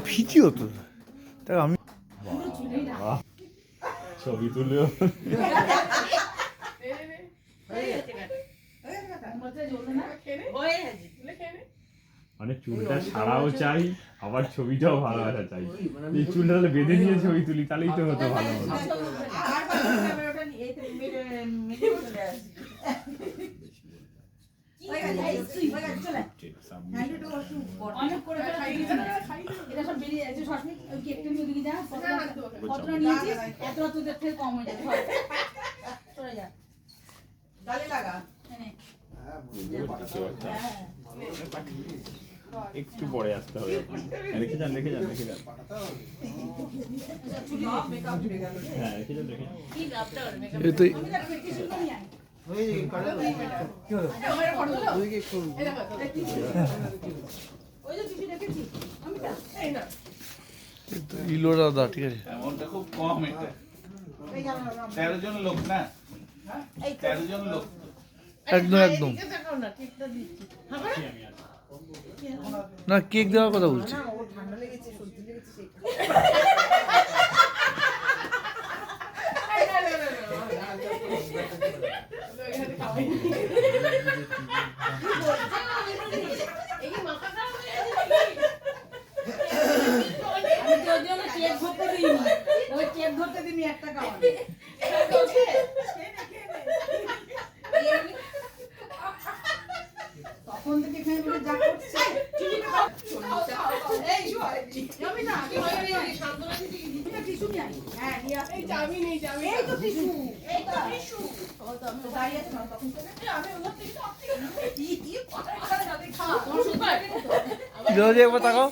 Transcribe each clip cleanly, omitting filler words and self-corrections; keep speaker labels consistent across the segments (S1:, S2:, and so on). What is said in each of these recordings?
S1: Video তো তাই আমি
S2: ছবি তুলেও মানে চুলটা সারাও চাই আবার ছবিটাও ভালো আসা চাই। এই চুলটা তাহলে বেঁধে নিয়ে ছবি তুলি তাহলেই তো হতো ভালো হতো। একটু পরে আসতে হবে। রেখে যান রেখে যান রেখে যান। হ্যাঁ রেখে যান রেখে
S1: যান। ইলো দাদা ঠিক আছে।
S3: অ্যামাউন্টটা খুব কম এটা। 13 জন লোক না? 13 জন লোক।
S1: একদম একদম না কেক দেওয়ার কথা বলছি। একবার তাকাও।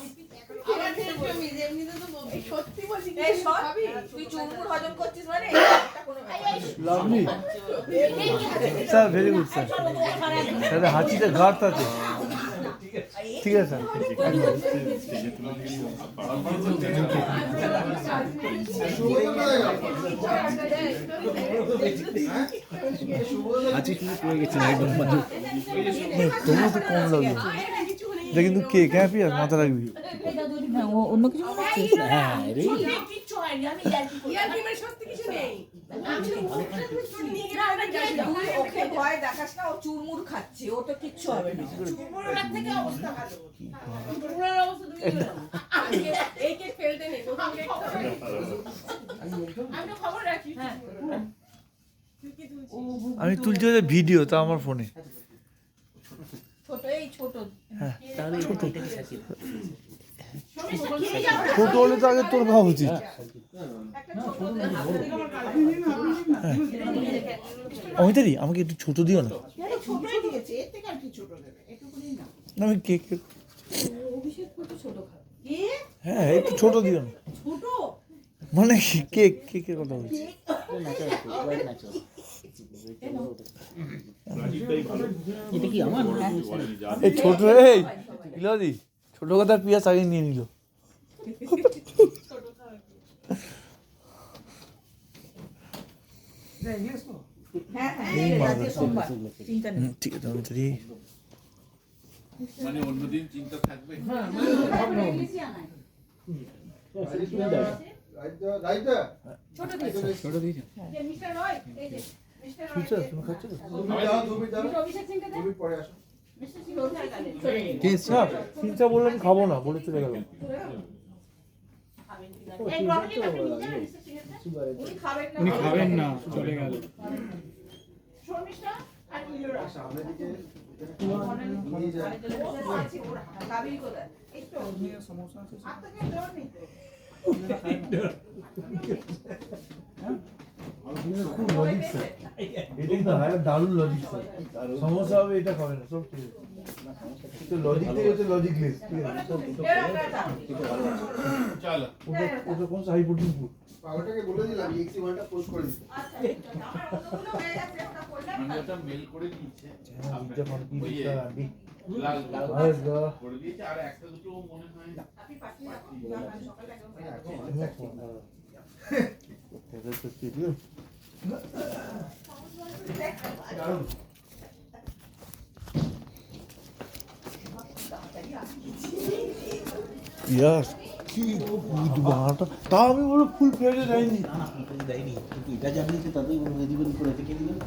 S1: Sir very good sir. Sir হাঁচিতে ঘাট আছে। ঠিক আছে স্যার। হাঁচি শুনে পড়ে গেছে একদম। তোমার তো কম লাগলো এটা কিন্তু কেক। হ্যাঁ পিয়া মাথা রাখবি।
S4: অন্য কিছু হ্যাঁ ভয় দেখাস না, ও চুরমুর খাচ্ছে, ও তো কিচ্ছু হবে না।
S1: আমি তুলছি ভিডিও তা আমার ফোনে। হ্যাঁ ছোট হলে তো আগে তোর খাওয়া উচিত। অমিতাদি আমাকে একটু ছোট দিও না। আমি কেক হ্যাঁ একটু ছোট দিও না। মানে কেক কেকের কথা বলছি। এই ছোট এই ইলাদি ছোট কথা পিয়াজ আগে নিয়ে নিল। ঠিক আছে অমিতাদি।
S3: মানে অন্যদিন চিন্তা থাকবে।
S1: বললে আমি খাবো না বলে চলে গেল।
S5: উনি খাবেন না চলে গেল।
S1: খুব লজিক স্যার। এটা দারুণ লজিক স্যার। সমস্যা হবে এটা খাবে না সব ঠিক আছে। লজিক থেকে হচ্ছে লজিক লেস। ঠিক আছে
S3: চলো
S1: ওটা কোন হাই প্রোটিন ফুড।
S6: পাওয়াটাকে বলে দিলাম এক্সি ওয়ানটা পোস্ট করে দিতে।
S3: মানে ওটা মেল করে দিয়েছে।
S1: যখন কি দিতে
S3: লাল করে দিয়েছে আর একটা দুটো মনে হয় না।
S1: ইয়াস কি বুধবারটা তাও আমি বলো ফুল প্লেটে দেয়নি
S6: দেয়নি কিন্তু এটা জানিয়েছে তাদের রেডিমেড করে থেকে দিলেন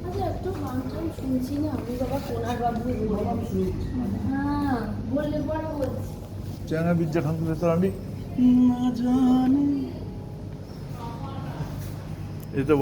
S7: আচ্ছা একটু গান টান শুনছি না আমি বাবা কোনার বাবু হ্যাঁ বললে পরে বলছি
S1: চ্যাংড়া বিদ্যা খান ভেতর আমি না জানি এটা